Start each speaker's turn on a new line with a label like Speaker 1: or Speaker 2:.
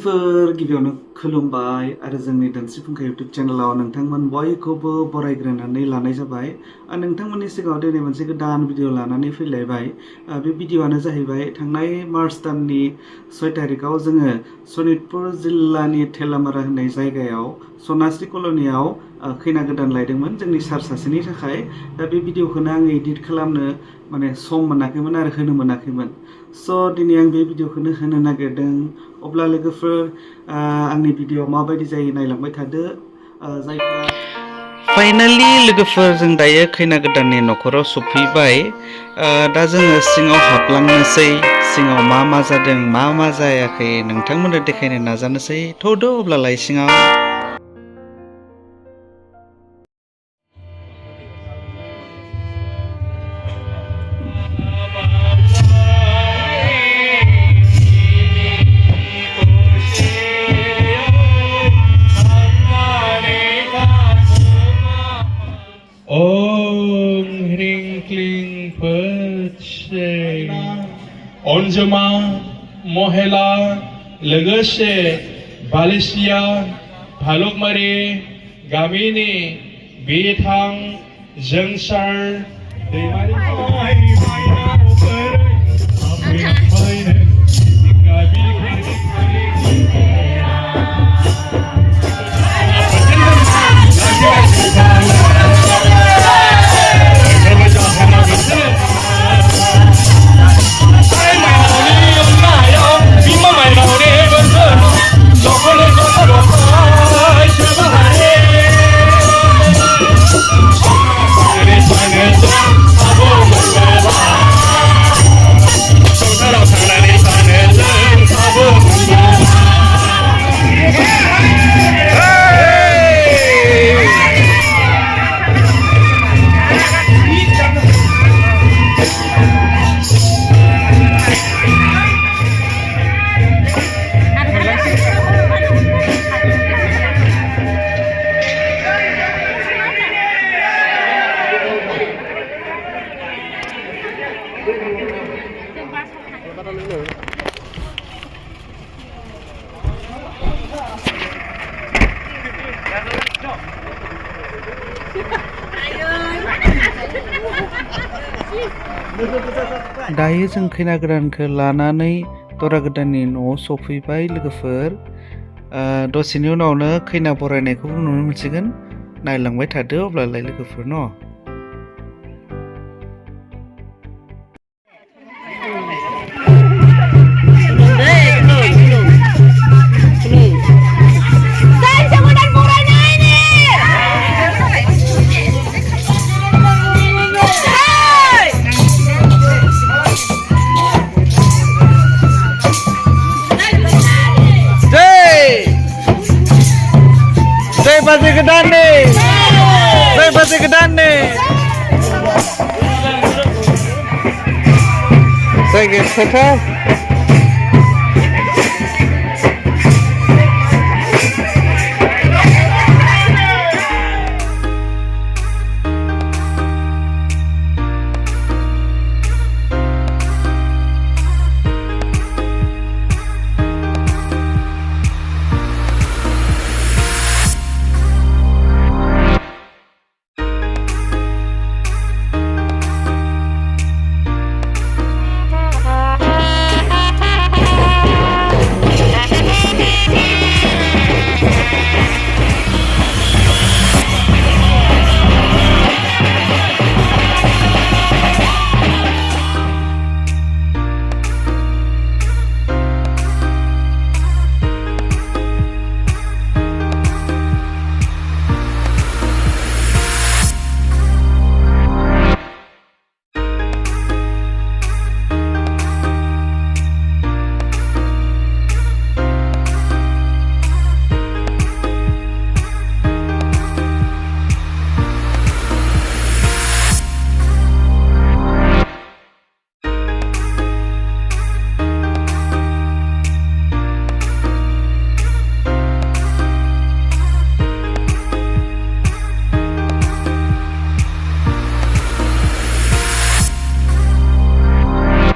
Speaker 1: लोगोफोर गिबियावनो खुलुमबाय आरो जोंनि दोनस्रि फुंखा इउट्युब चेनेलाव नोंथांमोन बयखौबो बरायग्रोनानै लानाय जाबाय। नोंथांमोननि सिगाङाव दिनै मोनसे गोदान भिडिअ लानानै फैलायबाय। बे भिडिअआनो जाहैबाय थांनाय मार्च दाननि 6 तारिखआव जोङो सनितपुर जिल्लानि थेलामारा होननाय जायगायाव सनास्रि कल'नियाव खैना गोदान लायदोंमोन जोंनि सार सासेनि थाखाय। दा बे भिडिअखौनो आङो एडिट खालामनो सम मोनाखैमोन आरो होनो मोनाखैमोन। स' दिनै आं बे भिडिअखौनो होनो नागिरदों। अब्ला लोगोफोर आंनि भिडिअ माबायदि जायो नायलांबाय थादो। जायफोरा फाइनालि लोगोफोर जों दायो खैना गोदाननि न'खराव सफैबाय। दा जोङो सिङाव हाबलांनोसै। सिङाव मा जादों मा जायाखै नोंथांमोननो देखायनो नाजानोसै। थौदो अब्लालाय सिङाव।
Speaker 2: Anjuma Mohela लोगोसे बालिसिया भालुकमारी गामिनि बिथां जंसार
Speaker 1: दायो जों खैना गोदानखौ लानानै दरा गोदाननि न'आव सफैबाय लोगोफोर। दसेनि उनावनो खैना बरायनायखौबो नुनो मोनसिगोन। नायलांबाय थादो अब्लालाय लोगोफोर न'। Pasti gedan nih. Saya pasti gedan nih. Saya geser.